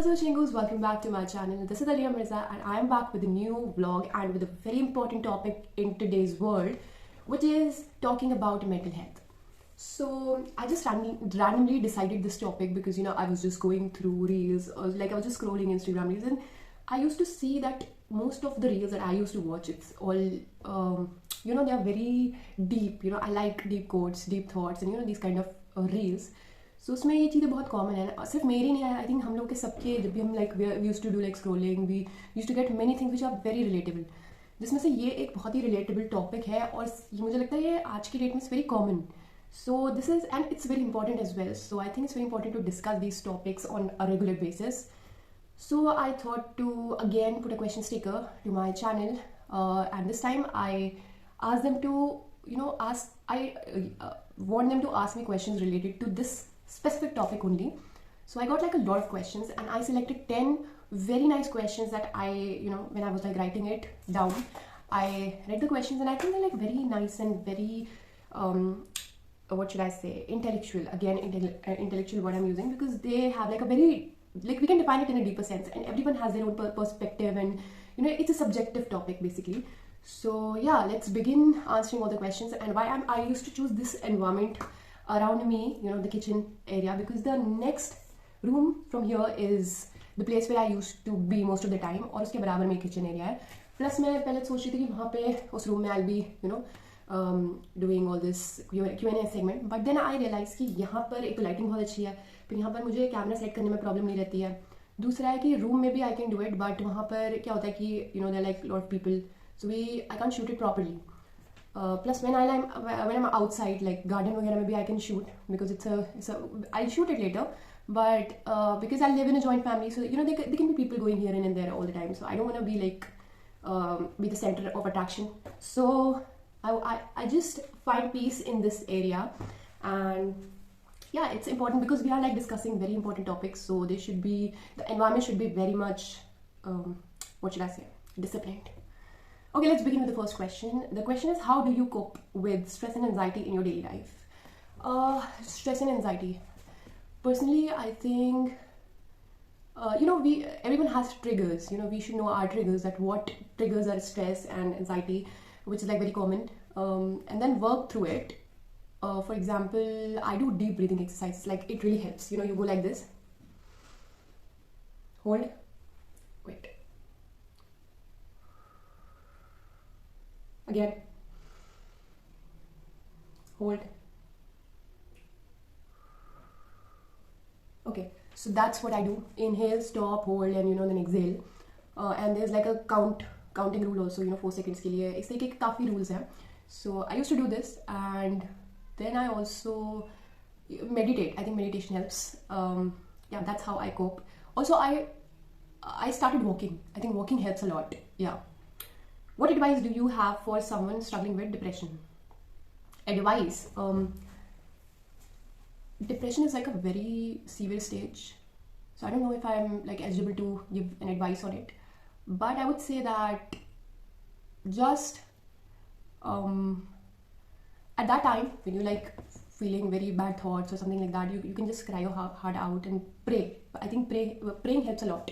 Hello Chingus, welcome back to my channel. This is Aliya Mirza and I am back with a new vlog and with a very important topic in today's world, which is talking about mental health. So I just randomly decided this topic because I was just going through reels, or I was just scrolling Instagram reels, and I used to see that most of the reels that I used to watch, it's all they are very deep. I like deep quotes, deep thoughts, and these kind of reels. सो उसमें ये चीज़ें बहुत common है, सिर्फ मेरी नहीं है, I think हम लोग के सबके, जब भी हम we used to do scrolling, we used to get many things which are very relatable, जिसमें से ये एक बहुत ही रिलेटेबल टॉपिक है और मुझे लगता है ये आज की डेट में it's very common. So this is and it's very important as well. So I think it's very important to discuss these topics on a regular basis. So I thought to again put a question sticker to my channel, and this time I asked them to want them to ask me questions related to this specific topic only. So I got a lot of questions and I selected 10 very nice questions that I when I was writing it down, I read the questions and I think they're very nice and very what should I say, intellectual. Again, intellectual word I'm using because they have a very, we can define it in a deeper sense, and everyone has their own perspective, and it's a subjective topic basically. So yeah, let's begin answering all the questions. And why I used to choose this environment around me, the kitchen area, because the next room from here is the place where I used to be most of the time, और उसके बराबर में kitchen area है. Plus मैं पहले सोच रही थी कि वहाँ पे उस room में I'll be doing all this QnA segment, but then I realized कि यहाँ पर एक तो lighting बहुत अच्छी है, फिर यहाँ पर मुझे कैमरा सेट करने में प्रॉब्लम नहीं रहती है. दूसरा है कि रूम में भी I can do it, but वहाँ पर क्या होता है कि there are lot of people, so I can't shoot it properly. Plus when I'm outside, garden वगैरह में भी I can shoot because I'll shoot it later, but because I live in a joint family, so there can be people going here and there all the time, so I don't want to be be the center of attraction. So I just find peace in this area, and yeah, it's important because we are discussing very important topics, so the environment should be very much what should I say, disciplined. Okay, let's begin with the first question. The question is, how do you cope with stress and anxiety in your daily life? Stress and anxiety. Personally, I think, everyone has triggers. We should know our triggers, that what triggers our stress and anxiety, which is very common, and then work through it. For example, I do deep breathing exercises. It really helps. You go like this. Hold. Wait. Again, hold. Okay, so that's what I do. Inhale, stop, hold, and then exhale. And there's a counting rule also, 4 seconds के लिए. इस तरीके के काफ़ी rules हैं. So I used to do this, and then I also meditate. I think meditation helps. Yeah, that's how I cope. Also, I started walking. I think walking helps a lot. Yeah. What advice do you have for someone struggling with depression? Advice. Depression is a very severe stage, so I don't know if I'm eligible to give an advice on it, but I would say that just at that time when you feeling very bad thoughts or something like that, you can just cry your heart out and pray. I think praying helps a lot.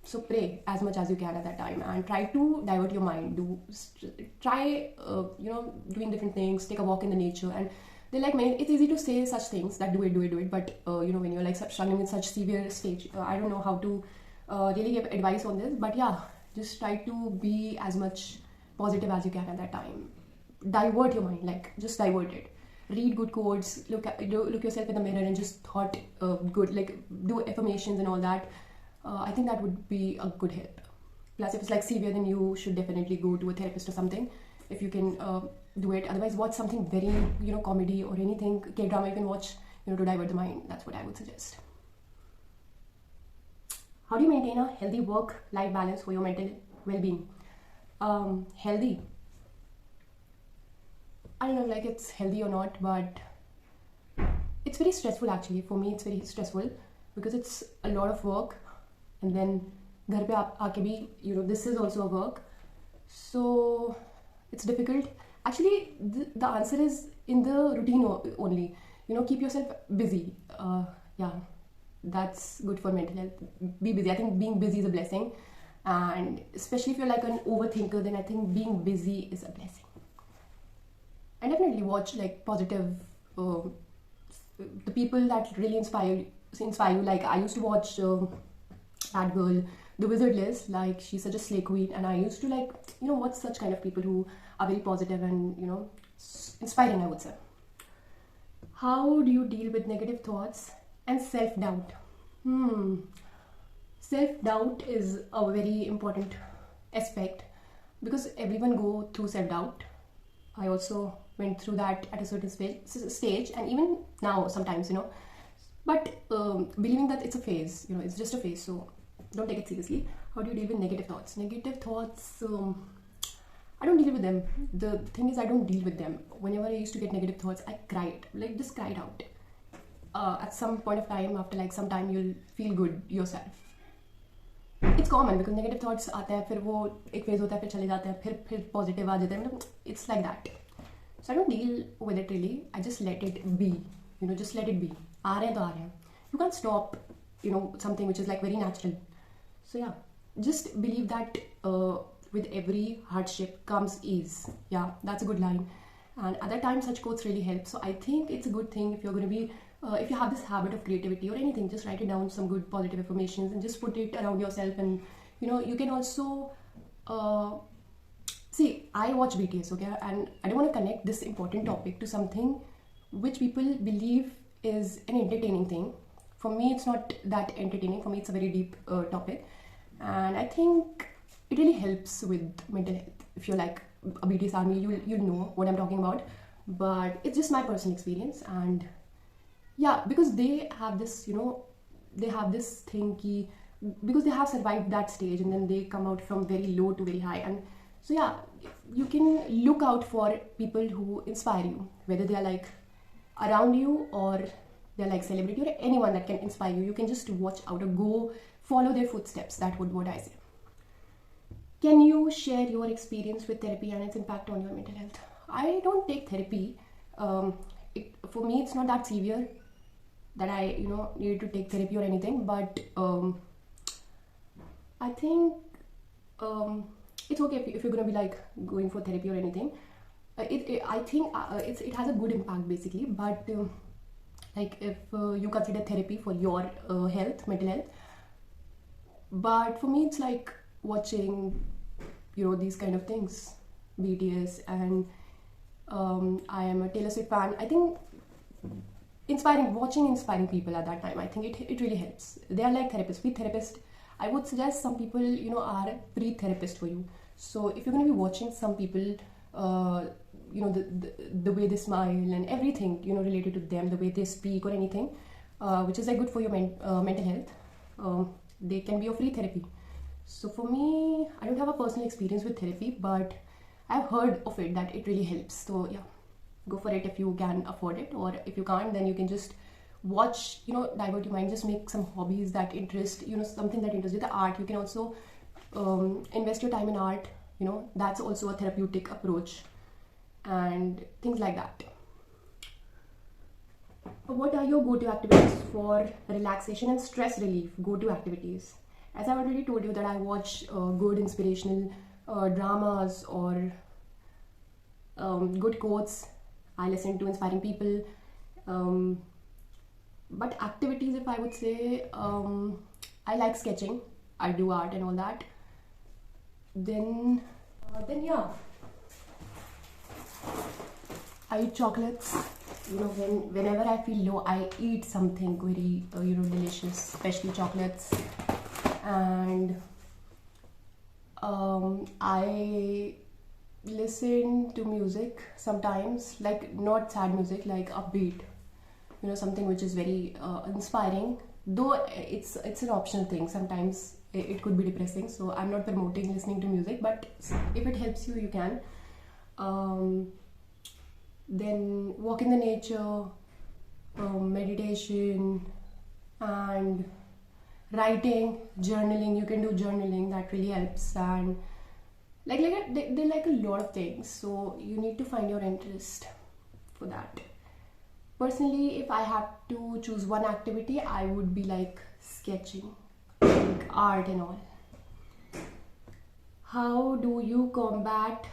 So pray as much as you can at that time and try to divert your mind. Try doing different things, take a walk in the nature, and it's easy to say such things that do it, but when you're struggling with such severe stage, I don't know how to really give advice on this, but yeah, just try to be as much positive as you can at that time. Divert your mind, just divert it. Read good quotes, look yourself in the mirror and just thought good, do affirmations and all that. I think that would be a good help. Plus, if it's severe, then you should definitely go to a therapist or something if you can do it. Otherwise, watch something very comedy or anything, K-drama you can watch to divert the mind. That's what I would suggest. How do you maintain a healthy work-life balance for your mental well-being? Healthy, I don't know it's healthy or not, but it's very stressful actually. For me, it's very stressful because it's a lot of work. And then घर पे आके भी this is also a work, so it's difficult. Actually, the answer is in the routine only. Keep yourself busy. Yeah, that's good for mental health. Be busy. I think being busy is a blessing, and especially if you're like an overthinker, then I think being busy is a blessing. And definitely watch like positive, the people that really inspire you. Like I used to watch that girl, the Wizard Liz. Like she's such a slay queen, and I used to like watch such kind of people who are very positive and inspiring, I would say. How do you deal with negative thoughts and self-doubt? Self-doubt is a very important aspect because everyone go through self-doubt. I also went through that at a certain stage, and even now sometimes, but believing that it's a phase, it's just a phase, so don't take it seriously. How do you deal with negative thoughts? Negative thoughts, I don't deal with them. The thing is, I don't deal with them. Whenever I used to get negative thoughts, I cried, like just cried out. At some point of time, after like some time, you'll feel good yourself. It's common because negative thoughts आते हैं, फिर वो एक phase होता है, फिर चले जाते हैं, फिर positive आ जाते हैं. It's like that. So I don't deal with it really. I just let it be. Just let it be. आ रहे हैं तो आ रहे हैं. You can't stop, something which is like very natural. So yeah, just believe that with every hardship comes ease. Yeah, that's a good line. And at that time, such quotes really help. So I think it's a good thing if you're going to be, if you have this habit of creativity or anything, just write it down, some good positive affirmations, and just put it around yourself. And you can also see. I watch BTS, okay, and I don't want to connect this important topic to something which people believe is an entertaining thing. For me, it's not that entertaining. For me, it's a very deep topic, and I think it really helps with mental health. If you're like a BTS army, you'll know what I'm talking about. But it's just my personal experience, and yeah, because they have this, they have this thing ki, because they have survived that stage, and then they come out from very low to very high. And so yeah, you can look out for people who inspire you, whether they are like around you or they're like celebrity or anyone that can inspire you. You can just watch out or go follow their footsteps. That would what I say. Can you share your experience with therapy and its impact on your mental health? I don't take therapy. For me, it's not that severe that I, need to take therapy or anything. But I think it's okay if you're gonna be like going for therapy or anything. I think it has a good impact basically. But like if you consider therapy for your health, mental health. But for me, it's like watching, these kind of things, BTS, and I am a Taylor Swift fan. I think watching inspiring people at that time, I think it really helps. They are like therapists. Be therapist. I would suggest some people, are pre-therapist for you. So if you're going to be watching some people, the way they smile and everything, related to them, the way they speak or anything, which is like good for your mental health, they can be your free therapy. So for me, I don't have a personal experience with therapy, but I've heard of it that it really helps. So yeah, go for it if you can afford it, or if you can't, then you can just watch, divert your mind, just make some hobbies that interest, something that interests you. The art, you can also invest your time in art, that's also a therapeutic approach, and things like that. What are your go-to activities for relaxation and stress relief? Go-to activities. As I've already told you that I watch good inspirational dramas or good quotes. I listen to inspiring people. But activities, if I would say, I like sketching. I do art and all that. Then yeah, I eat chocolates. Whenever I feel low, I eat something very delicious, especially chocolates. And I listen to music sometimes, like not sad music, like upbeat, something which is very inspiring, though it's an optional thing. Sometimes it could be depressing, so I'm not promoting listening to music, but if it helps you, you can. Then walk in the nature, meditation, and writing, journaling. You can do journaling, that really helps. And they like a lot of things, so you need to find your interest for that. Personally, if I have to choose one activity, I would be like sketching, like art and all. How do you combat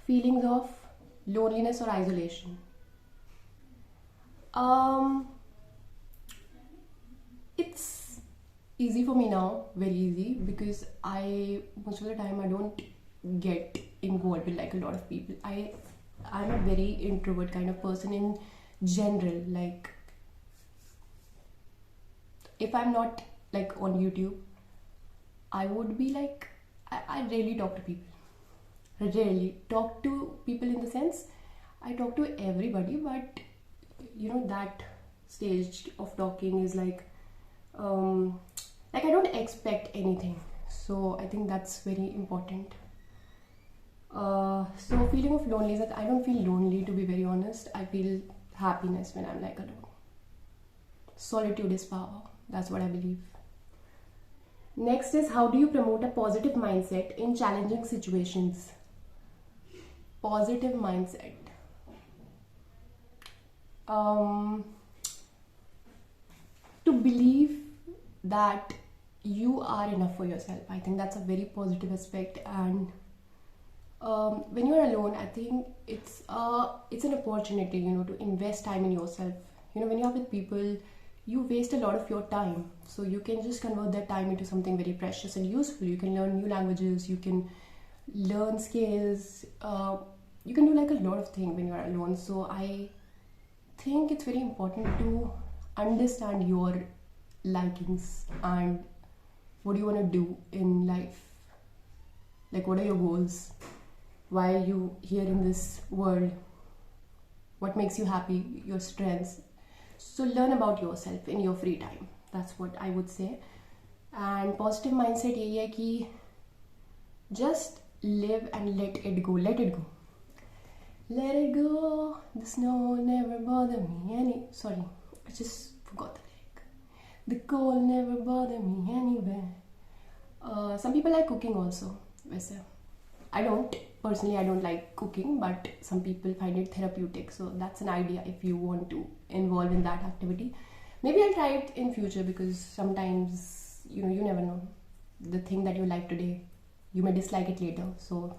feelings of loneliness or isolation? It's easy for me now, very easy, because I most of the time I don't get involved with like a lot of people. I'm a very introvert kind of person in general. Like if I'm not like on YouTube, I would be like I rarely talk to people. Rarely talk to people in the sense I talk to everybody, but you know that stage of talking is like I don't expect anything. So I think that's very important. So feeling of loneliness, I don't feel lonely, to be very honest. I feel happiness when I'm like alone. Solitude is power. That's what I believe. Next is, how do you promote a positive mindset in challenging situations? Positive mindset. To believe that you are enough for yourself. I think that's a very positive aspect. And when you're alone, I think it's an opportunity, you know, to invest time in yourself. You know, when you're with people, you waste a lot of your time, so you can just convert that time into something very precious and useful. You can learn new languages, you can learn skills, you can do like a lot of things when you're alone. So I think it's very important to understand your likings and what do you want to do in life. Like, what are your goals? Why are you here in this world? What makes you happy? Your strengths. So learn about yourself in your free time. That's what I would say. And positive mindset यही है कि just live and let it go. Let it go. Let it go. The snow never bothered me Sorry, I just forgot the lyric. The cold never bothered me anywhere. Some people like cooking also. वैसे I don't. Personally, I don't like cooking, but some people find it therapeutic. So that's an idea if you want to involve in that activity. Maybe I'll try it in future, because sometimes, you know, you never know. The thing that you like today, you may dislike it later. So,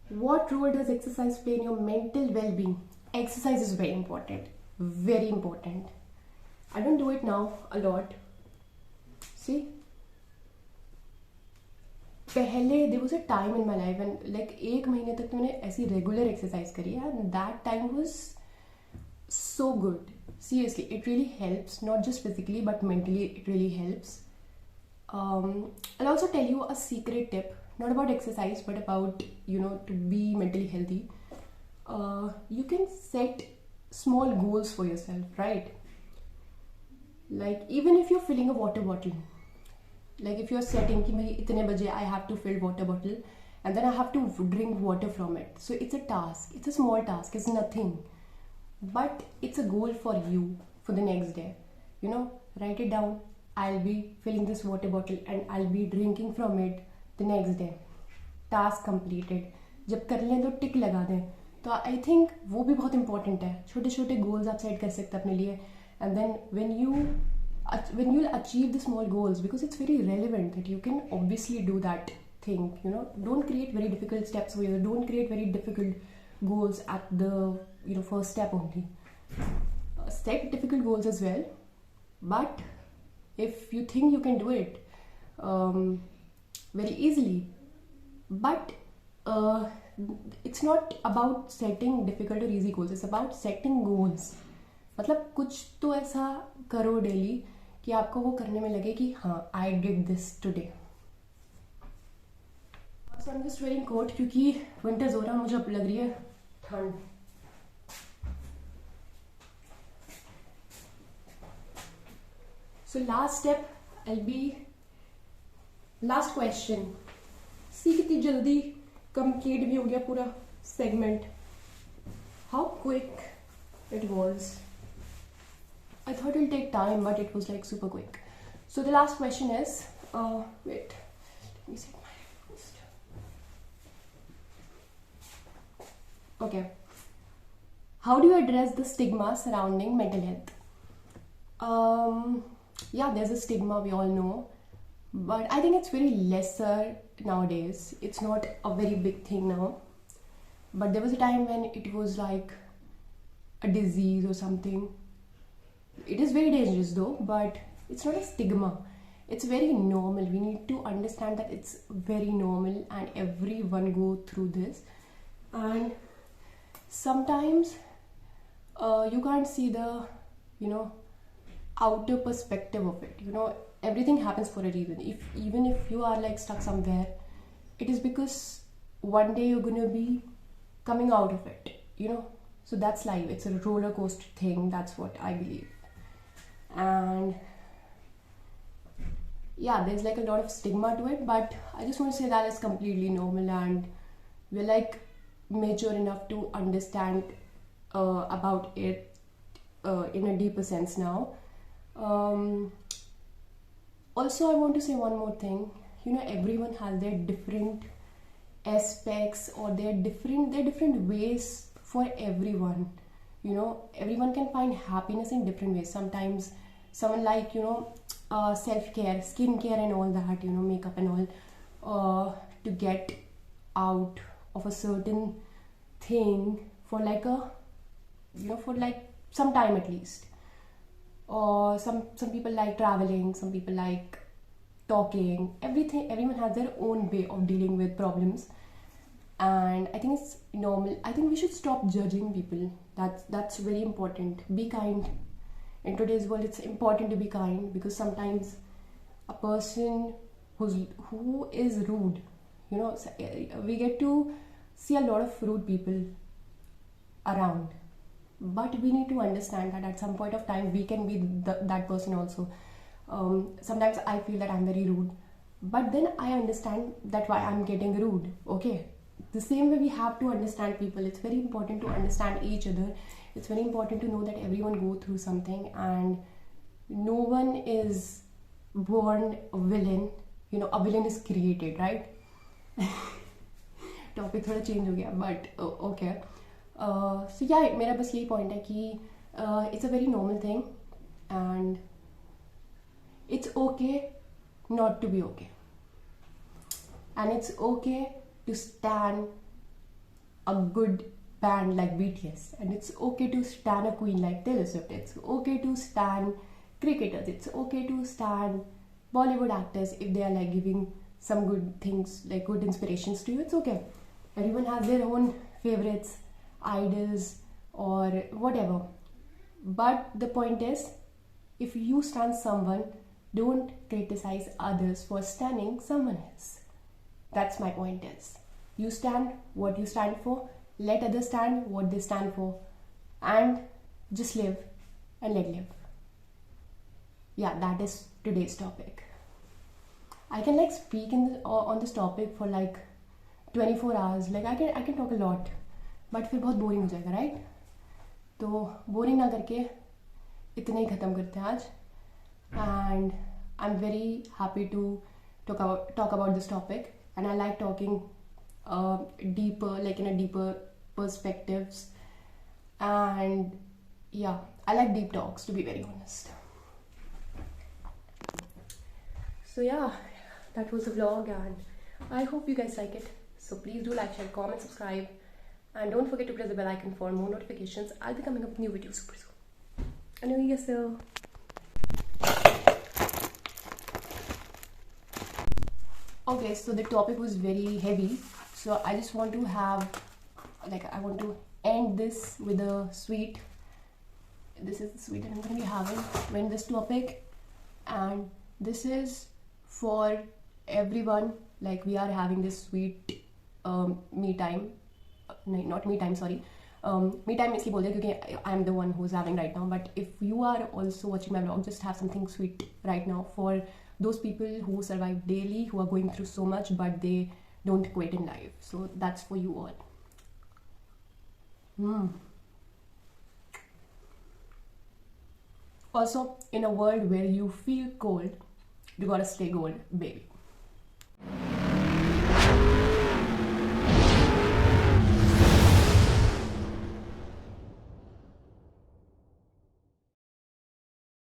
what role does exercise play in your mental well-being? Exercise is very important. Very important. I don't do it now a lot. See? पहले there was a time in my life and like 1 महीने तक तो मैंने ऐसी regular exercise करी है, and that time was so good. Seriously, it really helps, not just physically but mentally. It really helps. I'll also tell you a secret tip, not about exercise but about, you know, to be mentally healthy. You can set small goals for yourself, right? Like even if you're filling a water bottle, like if you're setting कि भाई इतने बजे I have to fill water bottle and then I have to drink water from it. So it's a task. It's a small task. It's nothing. But it's a goal for you for the next day. You know, write it down. I'll be filling this water bottle and I'll be drinking from it the next day. Task completed. जब कर लें तो टिक लगा दें. तो I think वो भी बहुत important है. छोटे छोटे goals आप set कर सकते हैं अपने लिए. And then when you'll achieve the small goals, because it's very relevant that you can obviously do that thing, you know, don't create very difficult steps for you. Don't create very difficult goals at the, you know, first step only. Set difficult goals as well, but if you think you can do it very easily, but it's not about setting difficult or easy goals. It's about setting goals. मतलब कुछ तो ऐसा करो daily कि आपको वो करने में लगे कि हाँ I did this today. So I'm just wearing coat क्योंकि winters हो रहा है, मुझे अब लग रही है ठंड. So last step, last question. See कितनी जल्दी complete भी हो गया पूरा segment. How quick it was. I thought it'll take time, but it was like super quick. So the last question is, wait, let me set my first. Okay. How do you address the stigma surrounding mental health? Yeah, there's a stigma, we all know, but I think it's very lesser nowadays. It's not a very big thing now, but there was a time when it was like a disease or something. It is very dangerous though, but it's not a stigma. It's very normal. We need to understand that it's very normal and everyone go through this. And sometimes you can't see the, outer perspective of it. Everything happens for a reason. Even if you are like stuck somewhere, it is because one day you're gonna be coming out of it. So that's life. It's a roller coaster thing. That's what I believe. And yeah, there's like a lot of stigma to it, but I just want to say that it's completely normal, and we're like mature enough to understand about it in a deeper sense now. Also, I want to say one more thing. Everyone has their different aspects, or their different ways for everyone. Everyone can find happiness in different ways. Sometimes someone like self-care, skincare and all that, makeup and all, to get out of a certain thing for like for like some time at least. Or some people like traveling, some people like talking. Everyone has their own way of dealing with problems, and I think it's normal. I think we should stop judging people. That's very important. Be kind. In today's world, it's important to be kind, because sometimes a person who is rude, we get to see a lot of rude people around, but we need to understand that at some point of time we can be that person also. Sometimes I feel that I'm very rude, but then I understand that why I'm getting rude. Okay, the same way we have to understand people. It's very important to understand each other. It's very important to know that everyone go through something, and no one is born a villain. A villain is created, right? Topic थोड़ा change हो गया, but okay. सो या मेरा बस यही point है कि it's a very normal thing, and it's okay not to be okay, and it's okay to stand a good band like BTS, and it's okay to stand a queen like Taylor Swift. It's okay to stand cricketers. It's okay to stand Bollywood actors if they are like giving some good things, like good inspirations to you. It's okay. Everyone has their own favorites, idols, or whatever. But the point is, if you stand someone, don't criticize others for standing someone else. That's my point is, you stand what you stand for, let others stand what they stand for, and just live and let live. Yeah, that is today's topic. I can like speak on this topic for like 24 hours. Like I can talk a lot, but फिर बहुत boring हो जाएगा, right? तो boring ना करके इतने ही ख़त्म करते हैं आज. And I'm very happy to talk about this topic. And I like talking deeper, like in a deeper perspectives, and yeah, I like deep talks, to be very honest. So yeah, that was the vlog, and I hope you guys like it. So please do like, share, comment, subscribe, and don't forget to press the bell icon for more notifications. I'll be coming up with new videos super soon. I know you guys so. Okay, so the topic was very heavy, so I just want to I want to end this with a sweet. This is the sweet that I'm going to be having when this topic, and this is for everyone. Like, we are having this sweet me time. No, not me time, sorry. Me time इसलिए बोल रहे क्योंकि I'm the one who's having right now. But if you are also watching my vlog, just have something sweet right now for those people who survive daily, who are going through so much but they don't quit in life. So that's for you all. Also, in a world where you feel cold, you gotta stay cold, baby.